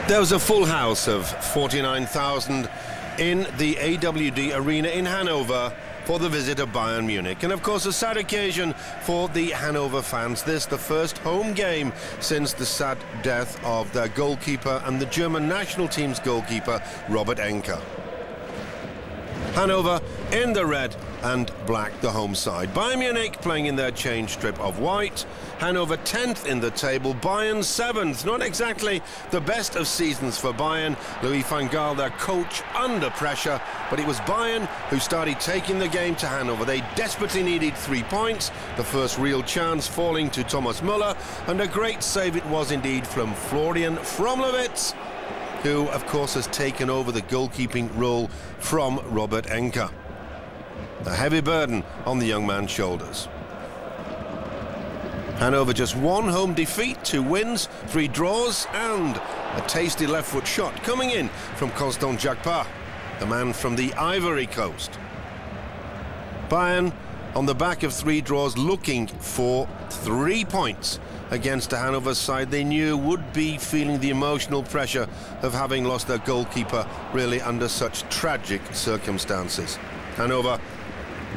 There was a full house of 49,000 in the AWD Arena in Hannover for the visit of Bayern Munich. And of course a sad occasion for the Hannover fans. This the first home game since the sad death of their goalkeeper and the German national team's goalkeeper, Robert Enke. Hannover in the red and black, the home side. Bayern Munich playing in their change strip of white. Hannover 10th in the table, Bayern 7th. Not exactly the best of seasons for Bayern. Louis van Gaal, their coach, under pressure. But it was Bayern who started taking the game to Hannover. They desperately needed 3 points. The first real chance falling to Thomas Müller. And a great save it was indeed from Florian Fromlowitz, who, of course, has taken over the goalkeeping role from Robert Enke. A heavy burden on the young man's shoulders. Hannover just 1 home defeat, 2 wins, 3 draws, and a tasty left-foot shot coming in from Constant Jacquepart, the man from the Ivory Coast. Bayern on the back of 3 draws, looking for 3 points against a Hannover side they knew would be feeling the emotional pressure of having lost their goalkeeper really under such tragic circumstances. Hannover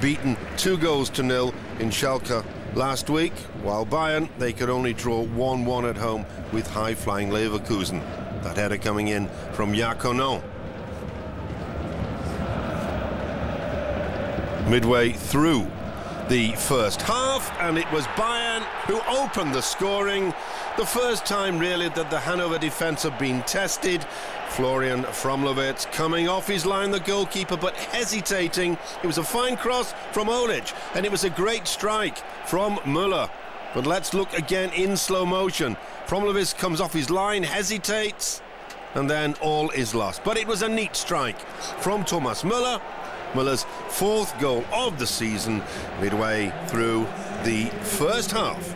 beaten 2-0 in Schalke last week, while Bayern, they could only draw 1-1 at home with high-flying Leverkusen. That header coming in from Yacono. Midway through the first half, and it was Bayern who opened the scoring. The first time really that the Hannover defence have been tested. Florian Fromlowitz coming off his line, the goalkeeper, but hesitating. It was a fine cross from Olic, and it was a great strike from Müller. But let's look again in slow motion. Fromlowitz comes off his line, hesitates, and then all is lost. But it was a neat strike from Thomas Müller. Müller's 4th goal of the season midway through the first half.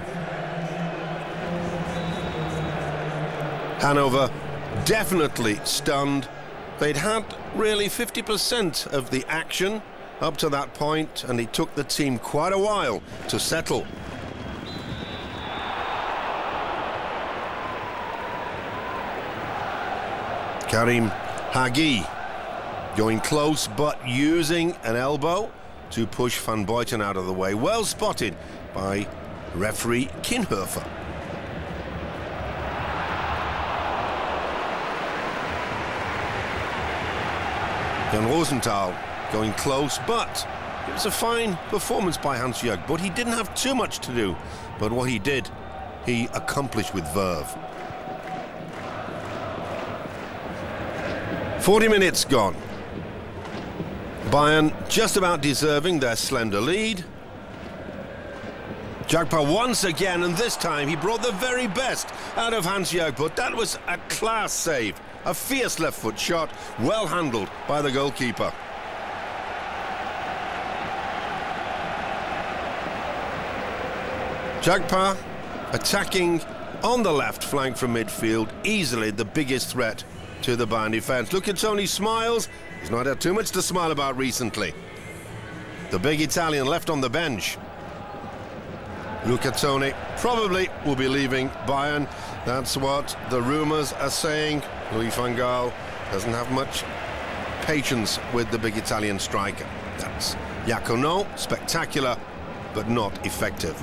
Hannover definitely stunned. They'd had really 50% of the action up to that point, and it took the team quite a while to settle. Karim Hagi going close, but using an elbow to push Van Buiten out of the way. Well spotted by referee Kinhofer. Jan Rosenthal going close, but it was a fine performance by Hans-Jörg Butt. He didn't have too much to do, but what he did, he accomplished with verve. 40 minutes gone. Bayern just about deserving their slender lead. Jacquepart once again, and this time he brought the very best out of Hans-Jörg Butt. That was a class save. A fierce left-foot shot, well handled by the goalkeeper. Jacquepart attacking on the left flank from midfield, easily the biggest threat to the Bayern defence. Look at Tony smiles. He's not had too much to smile about recently. The big Italian left on the bench. Luca Toni probably will be leaving Bayern. That's what the rumours are saying. Louis van Gaal doesn't have much patience with the big Italian striker. That's Yacono, spectacular, but not effective.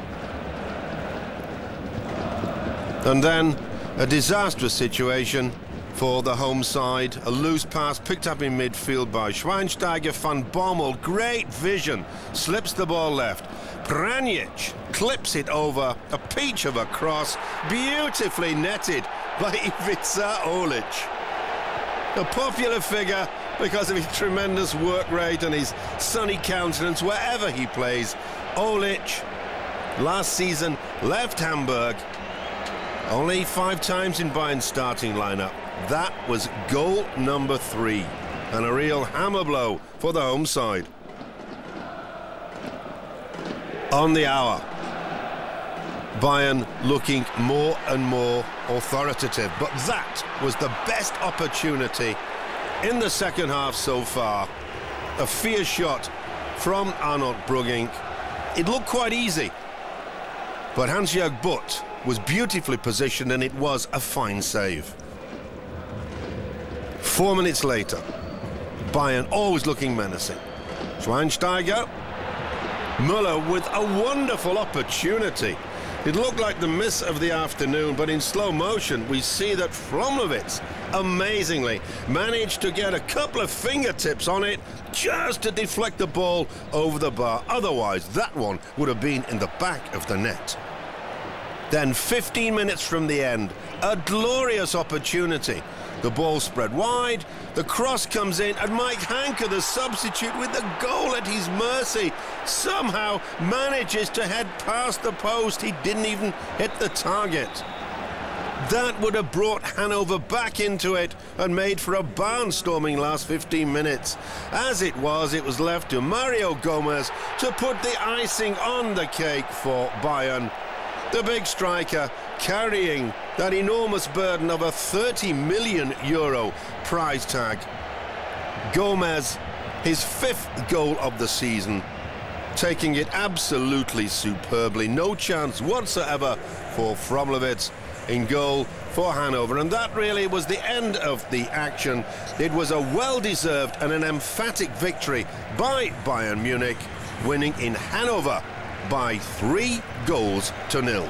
And then a disastrous situation for the home side. A loose pass picked up in midfield by Schweinsteiger. Van Bommel, great vision, slips the ball left. Pranjic clips it over, a peach of a cross, beautifully netted by Ivica Olic. A popular figure because of his tremendous work rate and his sunny countenance wherever he plays. Olic, last season, left Hamburg only 5 times in Bayern's starting lineup. That was goal number 3, and a real hammer blow for the home side. On the hour, Bayern looking more and more authoritative, but that was the best opportunity in the second half so far. A fierce shot from Arnold Brugging. It looked quite easy, but Hans-Jörg Butt was beautifully positioned, and it was a fine save. 4 minutes later, Bayern always looking menacing. Schweinsteiger. Müller with a wonderful opportunity. It looked like the miss of the afternoon, but in slow motion we see that Fromlovitz amazingly managed to get a couple of fingertips on it just to deflect the ball over the bar. Otherwise that one would have been in the back of the net. Then 15 minutes from the end, a glorious opportunity. The ball spread wide, the cross comes in, and Mike Hanke, the substitute, with the goal at his mercy, somehow manages to head past the post. He didn't even hit the target. That would have brought Hannover back into it and made for a barnstorming last 15 minutes. As it was left to Mario Gomez to put the icing on the cake for Bayern. The big striker carrying that enormous burden of a €30 million prize tag. Gomez, his 5th goal of the season, taking it absolutely superbly. No chance whatsoever for Fromlovitz in goal for Hannover. And that really was the end of the action. It was a well-deserved and an emphatic victory by Bayern Munich, winning in Hannover by 3 goals to 0.